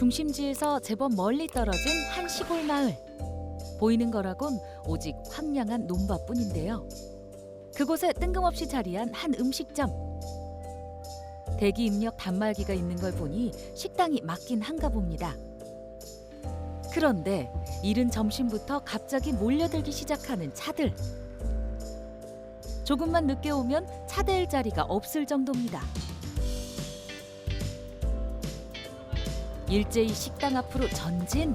중심지에서 제법 멀리 떨어진 한 시골 마을. 보이는 거라곤 오직 황량한 논밭뿐인데요. 그곳에 뜬금없이 자리한 한 음식점. 대기 입력 단말기가 있는 걸 보니 식당이 맞긴 한가 봅니다. 그런데 이른 점심부터 갑자기 몰려들기 시작하는 차들. 조금만 늦게 오면 차댈 자리가 없을 정도입니다. 일제히 식당 앞으로 전진.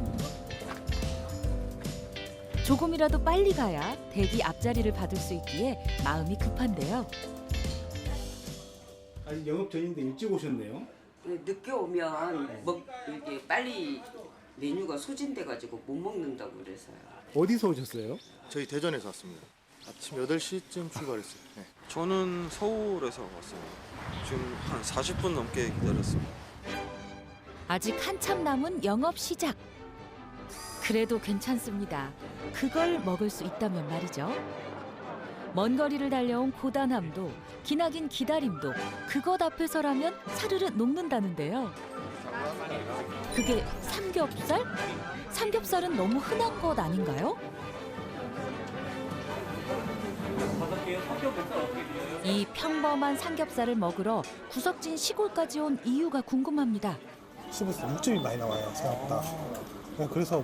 조금이라도 빨리 가야 대기 앞자리를 받을 수 있기에 마음이 급한데요. 아직 영업 전인데 일찍 오셨네요. 늦게 오면 이게 빨리 메뉴가 소진돼가지고 못 먹는다고 그래서요. 어디서 오셨어요? 저희 대전에서 왔습니다. 아침 8시쯤 출발했어요. 네. 저는 서울에서 왔습니다. 지금 한 40분 넘게 기다렸습니다. 아직 한참 남은 영업 시작. 그래도 괜찮습니다. 그걸 먹을 수 있다면 말이죠. 먼 거리를 달려온 고단함도 기나긴 기다림도 그것 앞에서라면 사르르 녹는다는데요. 그게 삼겹살? 삼겹살은 너무 흔한 것 아닌가요? 이 평범한 삼겹살을 먹으러 구석진 시골까지 온 이유가 궁금합니다. 수분수 6점이 많이 나와요, 생각보다. 그래서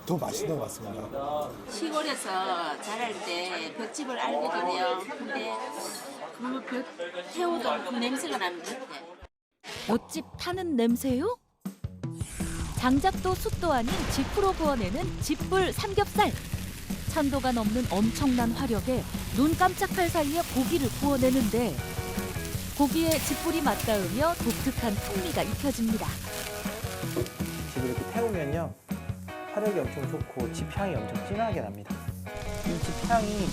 더 맛있는 것 같습니다. 시골에서 자랄 때 볏집을 알거든요. 근데 그 볏 태우던 그 냄새가 나는 것 같아. 볏짚 타는 냄새요? 장작도 숯도 아닌 짚으로 구워내는 짚불 삼겹살. 천도가 넘는 엄청난 화력에 눈 깜짝할 사이에 고기를 구워내는데 고기에 짚불이 맞닿으며 독특한 풍미가 입혀집니다. 집을 이렇게 태우면요, 화력이 엄청 좋고 짚향이 엄청 진하게 납니다. 이 짚향이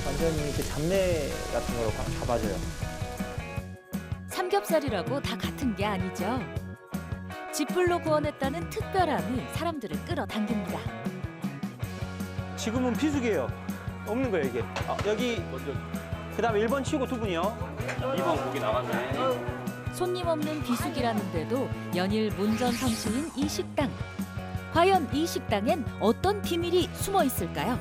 완전히 그 잡내 같은 걸 잡아줘요. 삼겹살이라고 다 같은 게 아니죠. 짚불로 구워냈다는 특별함이 사람들을 끌어당깁니다. 지금은 비수기예요. 없는 거예요, 이게. 여기 그다음에 1번 치고 2분이요. 2번 고기 나갔네. 손님 없는 비수기라는데도 연일 문전성시인 이 식당. 과연 이 식당엔 어떤 비밀이 숨어 있을까요?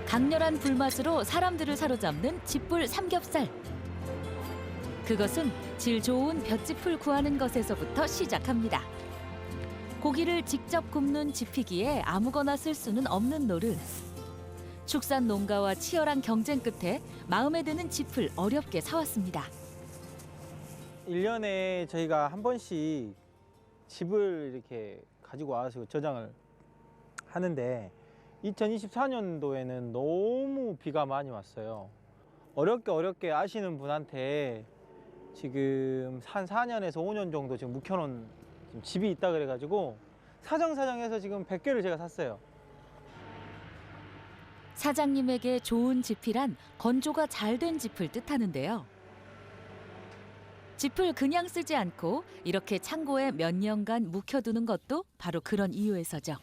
강렬한 불맛으로 사람들을 사로잡는 짚불 삼겹살. 그것은 질 좋은 볏짚을 구하는 것에서부터 시작합니다. 고기를 직접 굽는 지피기에 아무거나 쓸 수는 없는 노릇. 축산 농가와 치열한 경쟁 끝에 마음에 드는 짚을 어렵게 사왔습니다. 1년에 저희가 한 번씩 짚을 이렇게 가지고 와서 저장을 하는데 2024년도에는 너무 비가 많이 왔어요. 어렵게 아시는 분한테 지금 한 4년에서 5년 정도 지금 묵혀놓은 집이 있다 그래가지고 사정사정해서 지금 100개를 제가 샀어요. 사장님에게 좋은 짚이란 건조가 잘 된 짚을 뜻하는데요. 짚을 그냥 쓰지 않고 이렇게 창고에 몇 년간 묵혀두는 것도 바로 그런 이유에서죠.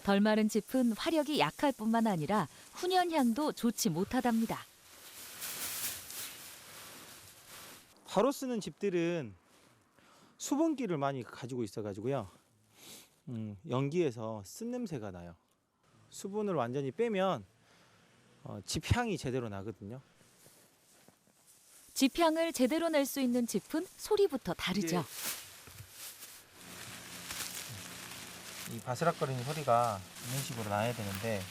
덜 마른 짚은 화력이 약할 뿐만 아니라 훈연향도 좋지 못하답니다. 바로 쓰는 짚들은 수분기를 많이 가지고 있어가지고요. 연기에서 쓴 냄새가 나요. 수분을 완전히 빼면 짚향이 제대로 나거든요. 짚향을 제대로 낼 수 있는 짚은 소리부터 다르죠. 이 바스락거리는 소리가 이런 식으로 나야 되는데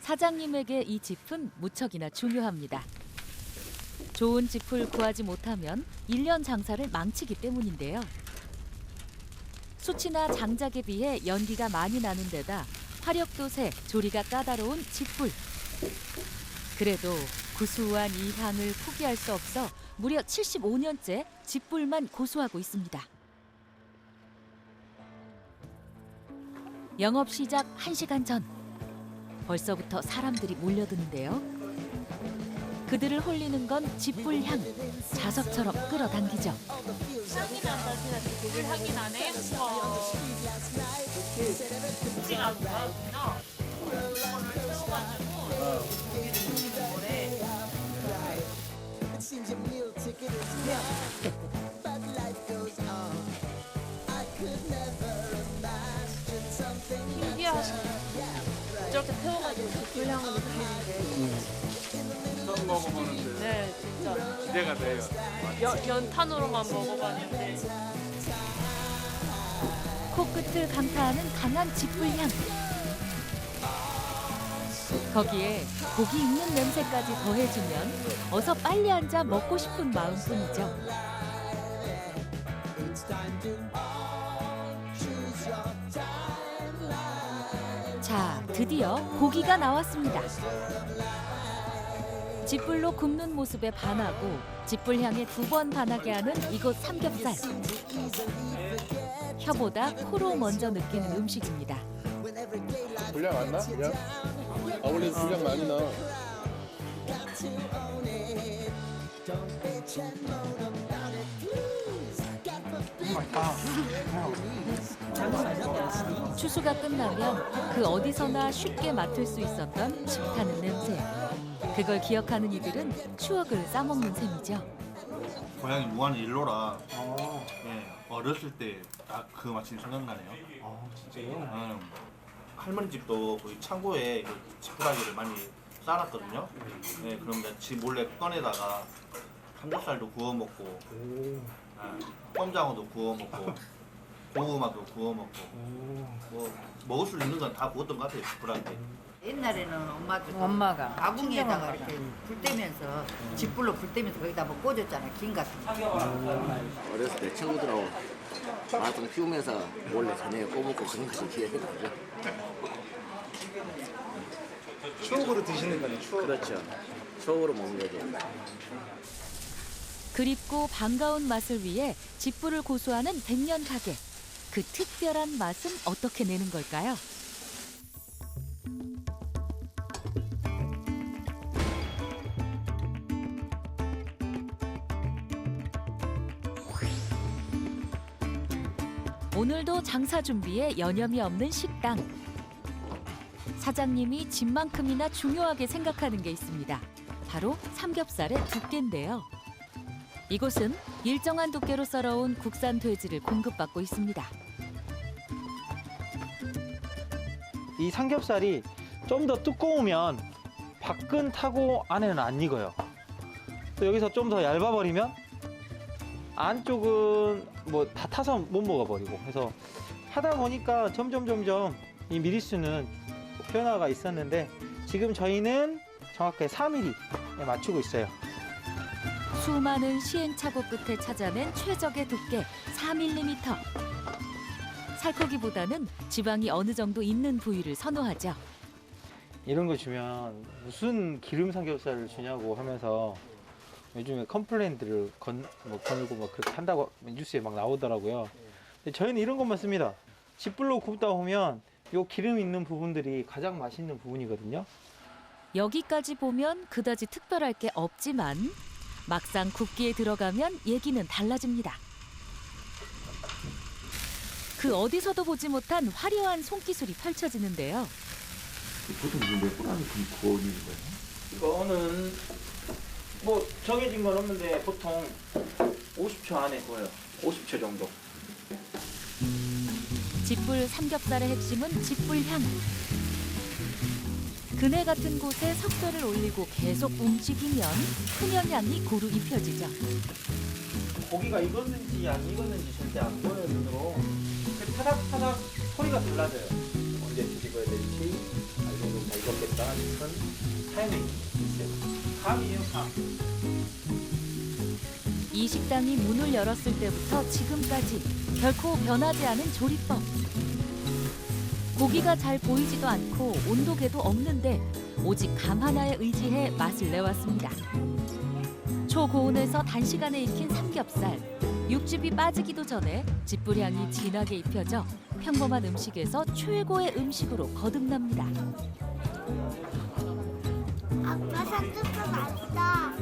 사장님에게 이 짚은 무척이나 중요합니다. 좋은 짚을 구하지 못하면 1년 장사를 망치기 때문인데요. 수치나 장작에 비해 연기가 많이 나는 데다 화력도 세, 조리가 까다로운 짚불. 그래도 구수한 이 향을 포기할 수 없어 무려 75년째 짚불만 고수하고 있습니다. 영업 시작 1시간 전. 벌써부터 사람들이 몰려드는데요. 그들을 홀리는 건 짚불 향. 자석처럼 끌어당기죠. 향이 난다, 고기 향이 나네. 고기가 안 좋아하구나. 신기하다. 저렇게 태워가지고 불량으로 처음 먹어보는데 네, 진짜. 기대가 돼요. 연탄으로만 먹어봤는데. 코끝을 강타하는 강한 쥐뿔향. 거기에 고기 익는 냄새까지 더해주면 어서 빨리 앉아 먹고 싶은 마음뿐이죠. 자, 드디어 고기가 나왔습니다. 쥐뿔로 굽는 모습에 반하고 쥐뿔향에 2번 반하게 하는 이곳 삼겹살. 혀보다 코로 먼저 느끼는 음식입니다. 분량 안 나? 그냥? 아 원래 분량 많이 나. 추수가 끝나면 그 어디서나 쉽게 맡을 수 있었던 집타는 냄새. 그걸 기억하는 이들은 추억을 싸먹는 셈이죠. 고향이 무안 일로라. 예, 어렸을 때 딱 그 마침 생각나네요. 진짜요? 할머니 집도 거기 창고에 그 지푸라기를 많이 쌓았거든요. 네, 그럼 내가 집 몰래 꺼내다가 삼겹살도 구워 먹고, 꼼장어도 구워 먹고, 고구마도 구워 먹고, 뭐 먹을 수 있는 건 다 구웠던 것 같아요. 지푸라기. 옛날에는 엄마가 아궁이에다가 이렇게 불 떼면서 집불로 불 떼면서 거기다 뭐 꽂았잖아, 김 같은 거. 어렸을 때 친구들하고 마라톤 피우면서 몰래 저녁에 꼬먹고 그런 것이 기억이 나죠. 추억으로 드시는 거네, 추억. 그렇죠. 추억으로 먹는 거죠. 그립고 반가운 맛을 위해 쥐뿔을 고수하는 백년 가게. 그 특별한 맛은 어떻게 내는 걸까요? 오늘도 장사 준비에 여념이 없는 식당. 사장님이 집만큼이나 중요하게 생각하는 게 있습니다. 바로 삼겹살의 두께인데요. 이곳은 일정한 두께로 썰어온 국산 돼지를 공급받고 있습니다. 이 삼겹살이 좀 더 두꺼우면 밖은 타고 안에는 안 익어요. 또 여기서 좀 더 얇아버리면 안쪽은 뭐 다 타서 못 먹어버리고 해서 하다 보니까 점점 이 미리수는 변화가 있었는데 지금 저희는 정확하게 3mm에 맞추고 있어요. 수많은 시행착오 끝에 찾아낸 최적의 두께 4mm. 살코기보다는 지방이 어느 정도 있는 부위를 선호하죠. 이런 거 주면 무슨 기름 삼겹살을 주냐고 하면서 요즘에 컴플레인들을 거늘고 막 그렇게 한다고 뉴스에 막 나오더라고요. 근데 저희는 이런 것만 씁니다. 쥐뿔로 굽다 보면 요 기름 있는 부분들이 가장 맛있는 부분이거든요. 여기까지 보면 그다지 특별할 게 없지만 막상 굽기에 들어가면 얘기는 달라집니다. 그 어디서도 보지 못한 화려한 손기술이 펼쳐지는데요. 보통 이거 몇 분 안에 구워 있는 거예요? 이거는 뭐 정해진 건 없는데 보통 50초 안에 구워요. 50초 정도. 쥐뿔 삼겹살의 핵심은 쥐뿔향. 그네 같은 곳에 석쇠를 올리고 계속 움직이면 흡연향이 고루 입혀지죠. 고기가 익었는지 안 익었는지 절대 안 보여요, 눈으로. 타닥타닥 소리가 달라져요. 언제 뒤집어야 될지, 이 정도 다 익었겠다 싶은 타이밍이 있어요. 감이에요, 감. 이 식당이 문을 열었을 때부터 지금까지 결코 변하지 않은 조리법. 고기가 잘 보이지도 않고 온도계도 없는데 오직 감 하나에 의지해 맛을 내왔습니다. 초고온에서 단시간에 익힌 삼겹살. 육즙이 빠지기도 전에 쥐뿔향이 진하게 입혀져 평범한 음식에서 최고의 음식으로 거듭납니다. 아빠 삼겹살 맛있다.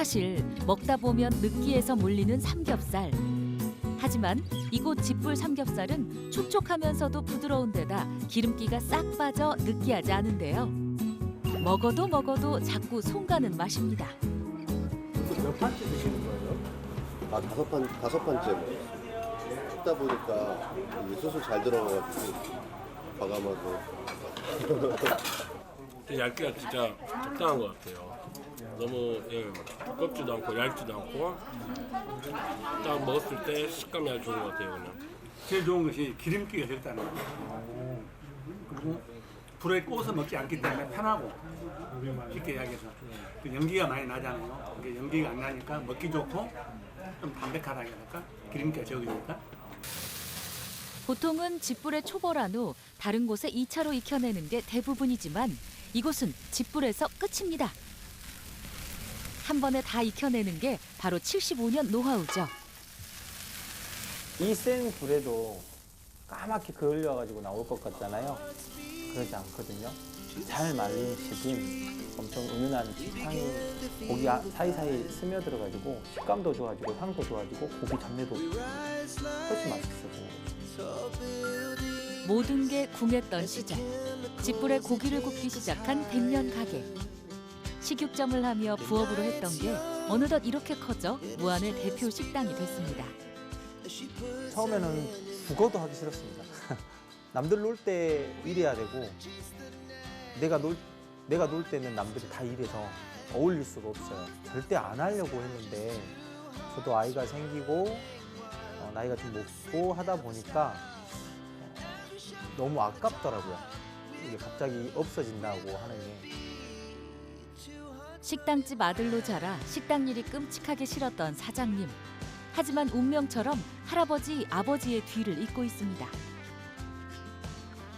사실 먹다 보면 느끼해서 몰리는 삼겹살. 하지만 이곳 집불 삼겹살은 촉촉하면서도 부드러운 데다 기름기가 싹 빠져 느끼하지 않은데요. 먹어도 자꾸 손가는 맛입니다. 몇 판째 드시는 거예요? 아, 다섯 판째 먹었어요. 먹다 보니까 이게 소스 잘 들어가가지고 과감하고. 얇기가 진짜 적당한 것 같아요. 너무 두껍지도 않고 얇지도 않고 딱 먹었을 때 식감이 아주 좋은 것 같아요. 그냥. 제일 좋은 것이 기름기가 적다는 거. 그리고 불에 구워서 먹지 않기 때문에 편하고 쉽게 이야기해서 그 연기가 많이 나잖아요. 그게 연기가 안 나니까 먹기 좋고 좀 담백하다 해야 할까? 기름기가 적으니까. 보통은 집불에 초벌한 후 다른 곳에 2차로 익혀내는 게 대부분이지만 이곳은 집불에서 끝입니다. 한 번에 다 익혀내는 게 바로 75년 노하우죠. 이 센 불에도 까맣게 그을려가지고 나올 것 같잖아요. 그러지 않거든요. 잘 말린 집은 엄청 은은한 지팡이 고기 사이사이 스며들어가지고 식감도 좋아지고 향도 좋아지고 고기 잡내도 훨씬 맛있어요. 모든 게 궁했던 시절. 집불에 고기를 굽기 시작한 백년 가게. 식육점을 하며 부업으로 했던 게 어느덧 이렇게 커져 무안의 대표 식당이 됐습니다. 처음에는 죽어도 하기 싫었습니다. 남들 놀 때 일해야 되고 내가 놀 때는 남들이 다 일해서 어울릴 수가 없어요. 절대 안 하려고 했는데 저도 아이가 생기고 나이가 좀 먹고 하다 보니까 너무 아깝더라고요. 이게 갑자기 없어진다고 하는 게. 식당집 아들로 자라 식당 일이 끔찍하게 싫었던 사장님. 하지만 운명처럼 할아버지, 아버지의 뒤를 잇고 있습니다.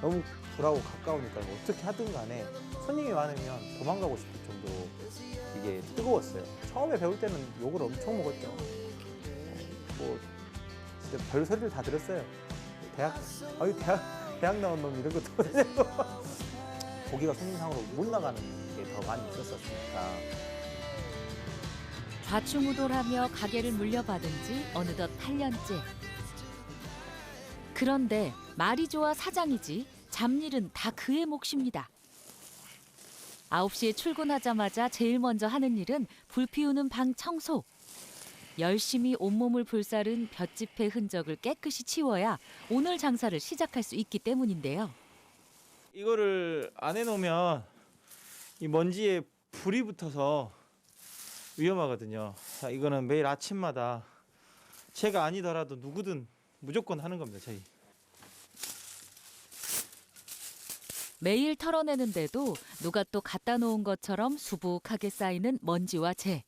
너무 불하고 가까우니까 어떻게 하든 간에 손님이 많으면 도망가고 싶을 정도로 이게 뜨거웠어요. 처음에 배울 때는 욕을 엄청 먹었죠. 뭐 진짜 별 소리를 다 들었어요. 대학 나온 놈 이런 것도 못하냐고. 고기가 손님상으로 못 나가는 게 더 많이 있었으니까. 좌충우돌하며 가게를 물려받은 지 어느덧 8년째. 그런데 말이 좋아 사장이지 잡일은 다 그의 몫입니다. 9시에 출근하자마자 제일 먼저 하는 일은 불 피우는 방 청소. 열심히 온몸을 불사른 볏짚의 흔적을 깨끗이 치워야 오늘 장사를 시작할 수 있기 때문인데요. 이거를 안 해놓으면 이 먼지에 불이 붙어서 위험하거든요. 자, 이거는 매일 아침마다 제가 아니더라도 누구든 무조건 하는 겁니다. 저희. 매일 털어내는데도 누가 또 갖다 놓은 것처럼 수북하게 쌓이는 먼지와 재.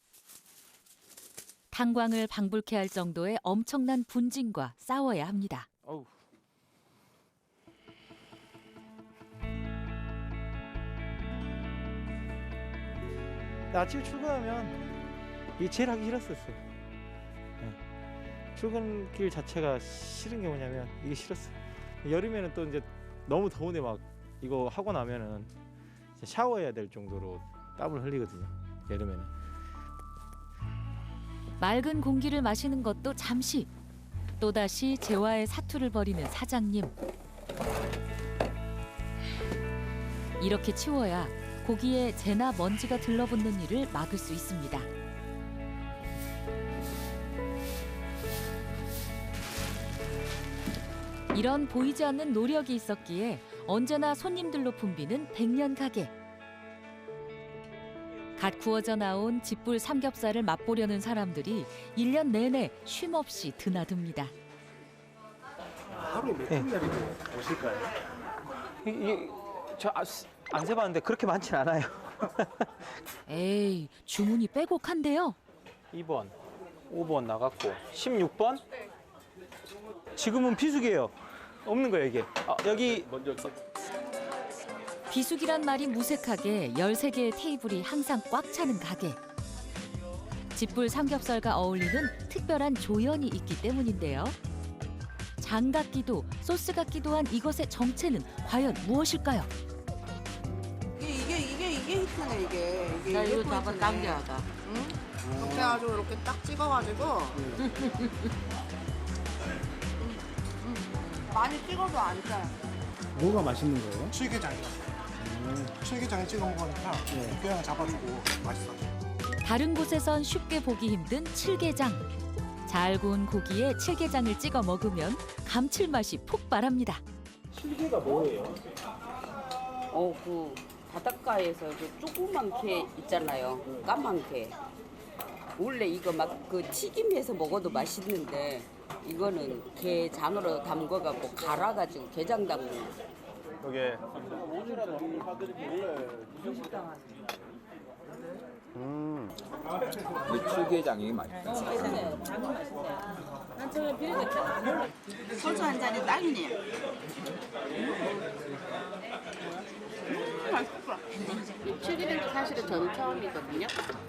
탄광을 방불케 할 정도의 엄청난 분진과 싸워야 합니다. 어우. 아침에 출근하면 이게 제일 하기 싫었었어요. 네. 출근길 자체가 싫은 게 뭐냐면 이게 싫었어요. 여름에는 또 이제 너무 더운데 막 이거 하고 나면은 샤워해야 될 정도로 땀을 흘리거든요. 여름에는. 맑은 공기를 마시는 것도 잠시. 또다시 재와의 사투를 벌이는 사장님. 이렇게 치워야 고기에 재나 먼지가 들러붙는 일을 막을 수 있습니다. 이런 보이지 않는 노력이 있었기에 언제나 손님들로 붐비는 백년 가게. 갓 구워져 나온 집불 삼겹살을 맛보려는 사람들이 1년 내내 쉼없이 드나듭니다. 하루에 몇 분짜리 오실까요? 이게 저 안 세봤는데 그렇게 많진 않아요. 에이, 주문이 빼곡한데요. 2번, 5번 나갔고 16번? 지금은 비수기예요. 없는 거예요 이게. 여기 먼저 비수기란 말이 무색하게 13개의 테이블이 항상 꽉 차는 가게. 집불 삼겹살과 어울리는 특별한 조연이 있기 때문인데요. 장 같기도 소스 같기도 한 이것의 정체는 과연 무엇일까요? 이게 히트네 이게. 나 이거 잡아 당겨하다. 응? 이렇게 해가지고 이렇게 딱 찍어가지고 많이 찍어도 안 짜요. 뭐가 맛있는 거예요? 칠게장이요. 칠게장에 찍어 먹으니까 육개장 잡아주고 맛있어요. 다른 곳에선 쉽게 보기 힘든 칠게장. 잘 구운 고기에 칠게장을 찍어 먹으면 감칠맛이 폭발합니다. 칠게가 뭐예요? 그 바닷가에서 그 조그만 게 있잖아요. 까만 게. 원래 이거 막 그 튀김해서 먹어도 맛있는데 이거는 게 장으로 담궈갖고 갈아가지고 게장 담는. 이게 칠게장이 맛있다. 장은 맛있어요. 난 처음에 비린냈잖아. 소주 한 잔에 딱이네요. 맛있어. 칠기는 사실은 저는 처음이거든요.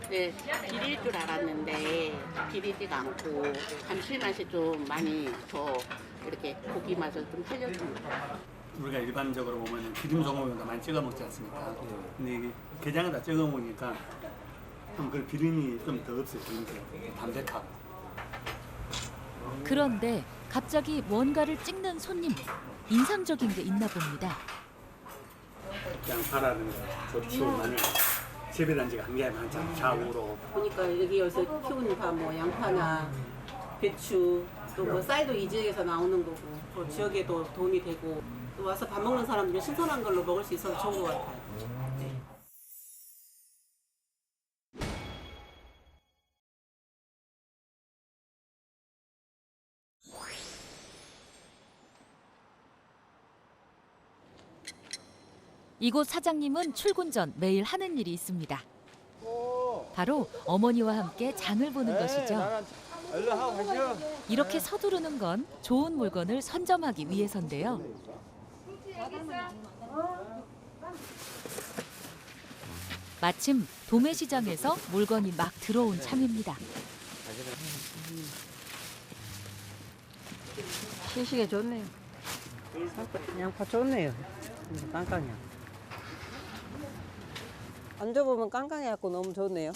네, 비릴 줄 알았는데 비리지가 않고 감칠맛이 좀 많이 더 이렇게 고기 맛을 좀 살려줍니다. 우리가 일반적으로 보면 기름 소금을 많이 찍어 먹지 않습니까? 근데 이게 게장에다 찍어 먹으니까 좀 그 비린이 좀 더 없어요. 비린이 담백하고. 그런데 갑자기 뭔가를 찍는 손님. 인상적인 게 있나 봅니다. 양파라든가 고추, 마늘 재배한 지가 한게 많잖아요. 좌우로. 보니까 여기 여기서 키우는 다 뭐 양파나 배추 또 뭐 쌀도 이 지역에서 나오는 거고 또 지역에도 도움이 되고 또 와서 밥 먹는 사람들이 신선한 걸로 먹을 수 있어서 좋은 것 같아요. 이곳 사장님은 출근 전 매일 하는 일이 있습니다. 바로 어머니와 함께 장을 보는 것이죠. 이렇게 서두르는 건 좋은 물건을 선점하기 위해서인데요. 마침 도매시장에서 물건이 막 들어온 참입니다. 시식에 좋네요. 양파 좋네요. 깡깡이야. 앉아보면 깡깡해갖고 너무 좋네요.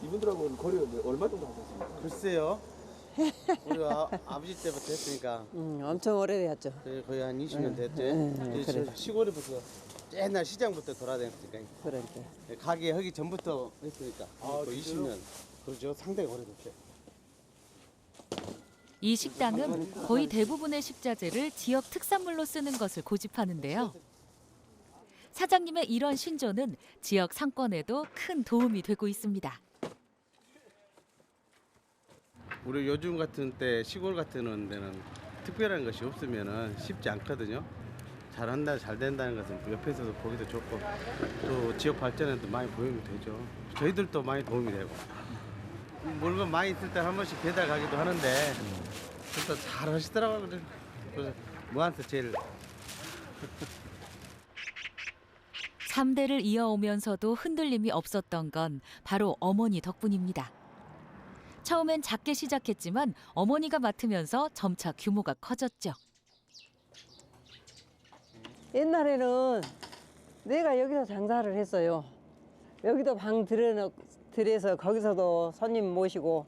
이분들하고는 거리가 얼마 정도 하셨습니까? 글쎄요. 우리가 아버지 때부터 했으니까 엄청 오래되었죠. 거의 한 20년 됐죠. 그래. 시골에 벌써 옛날 시장부터 돌아다녔으니까. 그러니까. 가게 하기 전부터 했으니까. 아, 거의 20년. 그렇죠. 상당히 오래됐죠. 이 식당은 거의 대부분의 식자재를 지역 특산물로 쓰는 것을 고집하는데요. 사장님의 이런 신조는 지역 상권에도 큰 도움이 되고 있습니다. 우리 요즘 같은 때 시골 같은 데는 특별한 것이 없으면 쉽지 않거든요. 잘한다, 잘 된다는 것은 옆에서도 보기도 좋고 또 지역 발전에도 많이 도움이 되죠. 저희들도 많이 도움이 되고 물건 많이 있을 때 한 번씩 배달 가기도 하는데 진짜 잘 하시더라고요. 그래서 뭐한테 제일 3대를 이어오면서도 흔들림이 없었던 건 바로 어머니 덕분입니다. 처음엔 작게 시작했지만 어머니가 맡으면서 점차 규모가 커졌죠. 옛날에는 내가 여기서 장사를 했어요. 여기도 방 들여서 거기서도 손님 모시고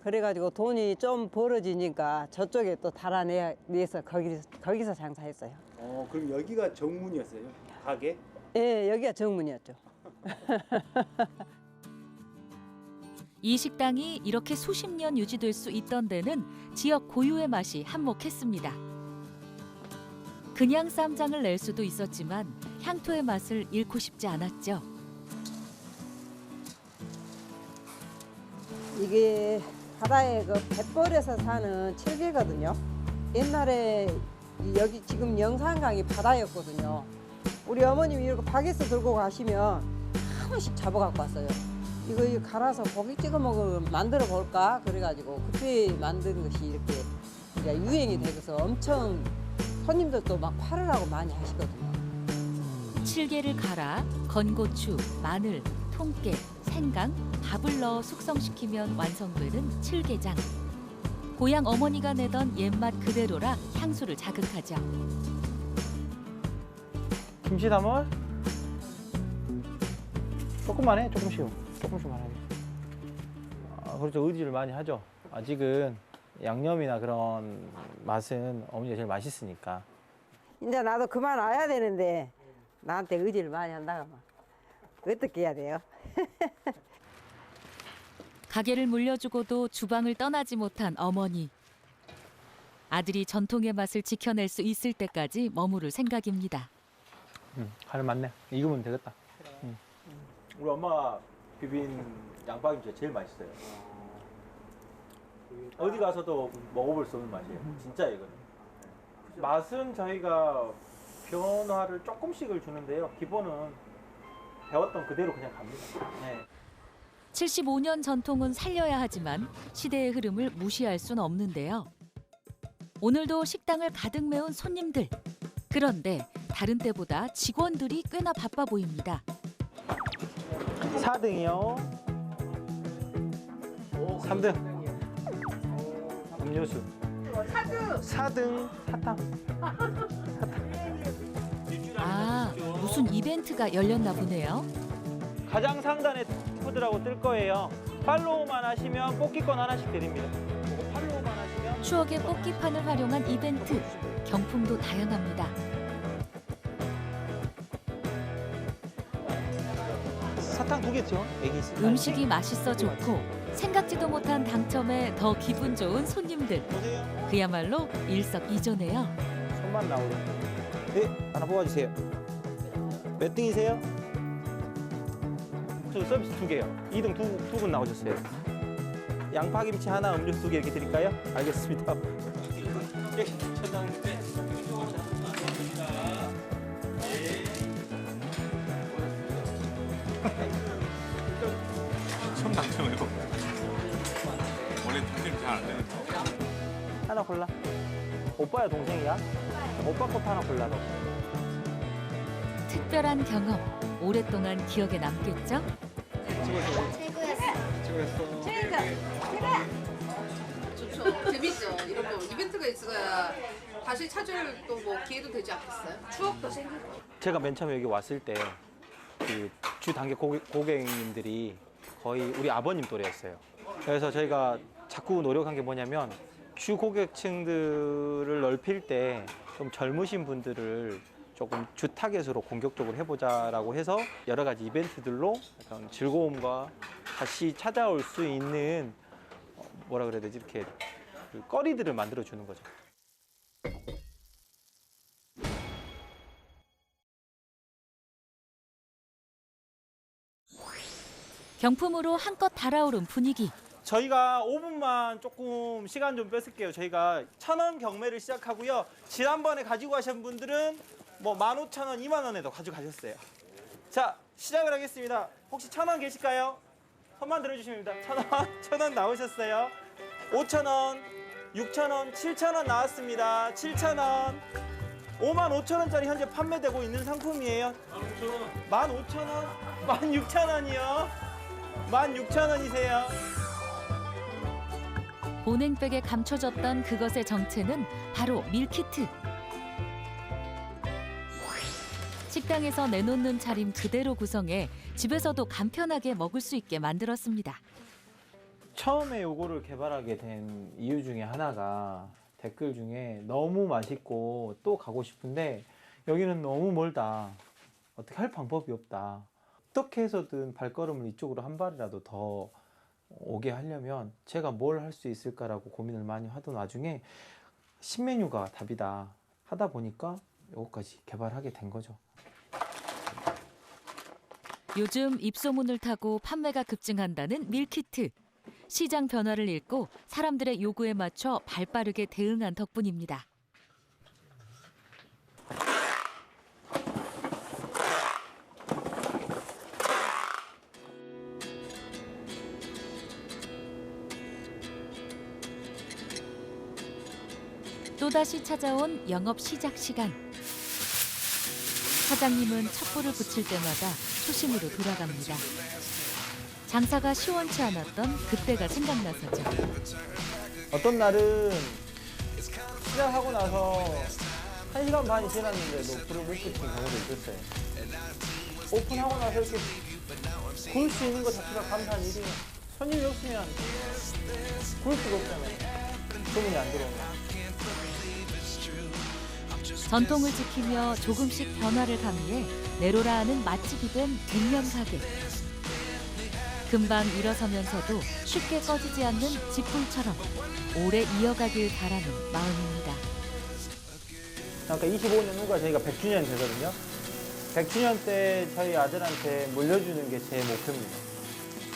그래가지고 돈이 좀 벌어지니까 저쪽에 또 달아내서 거기서 장사했어요. 그럼 여기가 정문이었어요? 가게? 예, 여기가 정문이었죠. 이 식당이 이렇게 수십 년 유지될 수 있던 데는 지역 고유의 맛이 한몫했습니다. 그냥 쌈장을 낼 수도 있었지만 향토의 맛을 잃고 싶지 않았죠. 이게 바다에 그 갯벌에서 사는 칠개거든요. 옛날에 여기 지금 영산강이 바다였거든요. 우리 어머님이 이렇게 바게트 들고 가시면 한 번씩 잡아갖고 왔어요. 이거 갈아서 고기 찍어 먹으면 만들어 볼까? 그래가지고 그때 만든 것이 이렇게 유행이 되어서 엄청 손님들도 막 팔으라고 많이 하시거든요. 칠개를 갈아 건고추, 마늘, 통깨, 생강, 밥을 넣어 숙성시키면 완성되는 칠개장. 고향 어머니가 내던 옛맛 그대로라 향수를 자극하죠. 김치 담을 조금만 해, 조금씩. 조금씩만 하겠습니다. 그렇죠. 의지를 많이 하죠. 아직은 양념이나 그런 맛은 어머니가 제일 맛있으니까. 이제 나도 그만 와야 되는데 나한테 의지를 많이 한다고 하면 어떻게 해야 돼요? 가게를 물려주고도 주방을 떠나지 못한 어머니. 아들이 전통의 맛을 지켜낼 수 있을 때까지 머무를 생각입니다. 간을 맞네. 익으면 되겠다. 우리 엄마가 비빈 양파김치가 제일 맛있어요. 어디 가서도 먹어볼 수 없는 맛이에요. 진짜 이거는. 맛은 저희가 변화를 조금씩을 주는데요. 기본은 배웠던 그대로 그냥 갑니다. 네. 75년 전통은 살려야 하지만 시대의 흐름을 무시할 순 없는데요. 오늘도 식당을 가득 메운 손님들. 그런데 다른 때보다 직원들이 꽤나 바빠 보입니다. 4등이요. 3등. 음료수. 4등 사탕. 아, 무슨 이벤트가 열렸나 보네요. 가장 상단에 푸드라고 뜰 거예요. 팔로우만 하시면 뽑기권 하나씩 드립니다. 팔로우만 하시면 추억의 뽑기판을 활용한 이벤트. 경품도 다양합니다. 사탕 2개죠. 애기 있으니까. 음식이 맛있어 좋고 생각지도 못한 당첨에 더 기분 좋은 손님들. 그야말로 일석이조네요. 손만 나오죠. 네, 하나 뽑아주세요. 몇 등이세요? 저 서비스 2개요. 2등 두 분 나오셨어요. 양파김치 하나, 음료수 2개 이렇게 드릴까요? 알겠습니다. 처음 당첨해요. 원래 당첨 잘안 되는데. 하나 골라. 오빠야 동생이야? 오빠 것도 하나 골라 너. 특별한 경험. 오랫동안 기억에 남겠죠? 좋죠. 재밌죠. 이런 거 이벤트가 있어야 다시 찾을 또 뭐 기회도 되지 않겠어요? 추억도 생기고. 제가 맨 처음에 여기 왔을 때 그 주 단계 고객님들이 거의 우리 아버님 또래였어요. 그래서 저희가 자꾸 노력한 게 뭐냐면 주 고객층들을 넓힐 때 좀 젊으신 분들을 조금 주 타겟으로 공격적으로 해보자라고 해서 여러 가지 이벤트들로 약간 즐거움과 다시 찾아올 수 있는 뭐라 그래야 되지 이렇게 그 거리들을 만들어 주는 거죠. 경품으로 한껏 달아오른 분위기. 저희가 5분만 조금 시간 좀 뺏을게요. 저희가 1,000원 경매를 시작하고요. 지난번에 가지고 가신 분들은 뭐 15,000원, 2만 원에도 가져가셨어요. 자, 시작을 하겠습니다. 혹시 1,000원 계실까요? 손만 들어주시면 됩니다. 1,000원, 1,000원 나오셨어요. 5,000원, 6,000원, 7,000원 나왔습니다. 7,000원. 55,000원짜리 현재 판매되고 있는 상품이에요. 15,000원, 16,000원이요. 16,000원이세요. 보냉백에 감춰졌던 그것의 정체는 바로 밀키트. 식당에서 내놓는 차림 그대로 구성해 집에서도 간편하게 먹을 수 있게 만들었습니다. 처음에 요거를 개발하게 된 이유 중에 하나가 댓글 중에 너무 맛있고 또 가고 싶은데 여기는 너무 멀다. 어떻게 할 방법이 없다. 어떻게 해서든 발걸음을 이쪽으로 한 발이라도 더 오게 하려면 제가 뭘 할 수 있을까라고 고민을 많이 하던 와중에 신메뉴가 답이다 하다 보니까 이것까지 개발하게 된 거죠. 요즘 입소문을 타고 판매가 급증한다는 밀키트. 시장 변화를 읽고 사람들의 요구에 맞춰 발빠르게 대응한 덕분입니다. 또다시 찾아온 영업 시작 시간. 사장님은 촛불을 붙일 때마다 초심으로 돌아갑니다. 장사가 시원치 않았던 그때가 생각나서죠. 어떤 날은 시작하고 나서 1시간 반이 지났는데도 불을 못 붙인 경우도 있었어요. 오픈하고 나서 이렇게 구울 수 있는 것 자체가 감사한 일이에요. 손님이 없으면 구울 수가 없잖아요. 소문이 안 들어오면. 전통을 지키며 조금씩 변화를 가미해 내로라하는 맛집이 된 백년 가게. 금방 일어서면서도 쉽게 꺼지지 않는 집불처럼 오래 이어가길 바라는 마음입니다. 그러니까 25년 후가 저희가 100주년 되거든요. 100주년 때 저희 아들한테 물려주는 게 제 목표입니다.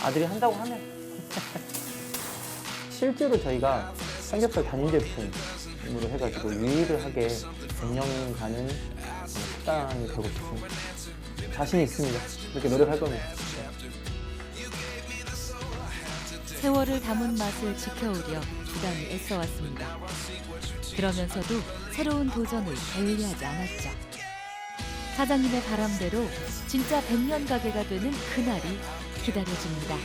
아들이 한다고 하면. 실제로 저희가 삼겹살 단일 제품으로 해가지고 유일하게 100년간은 식당이 되고 싶습니다. 자신 있습니다. 이렇게 노력할 겁니다. 세월을 담은 맛을 지켜오려 부단히 애써왔습니다. 그러면서도 새로운 도전을 게을리하지 않았죠. 사장님의 바람대로 진짜 100년 가게가 되는 그날이 기다려집니다.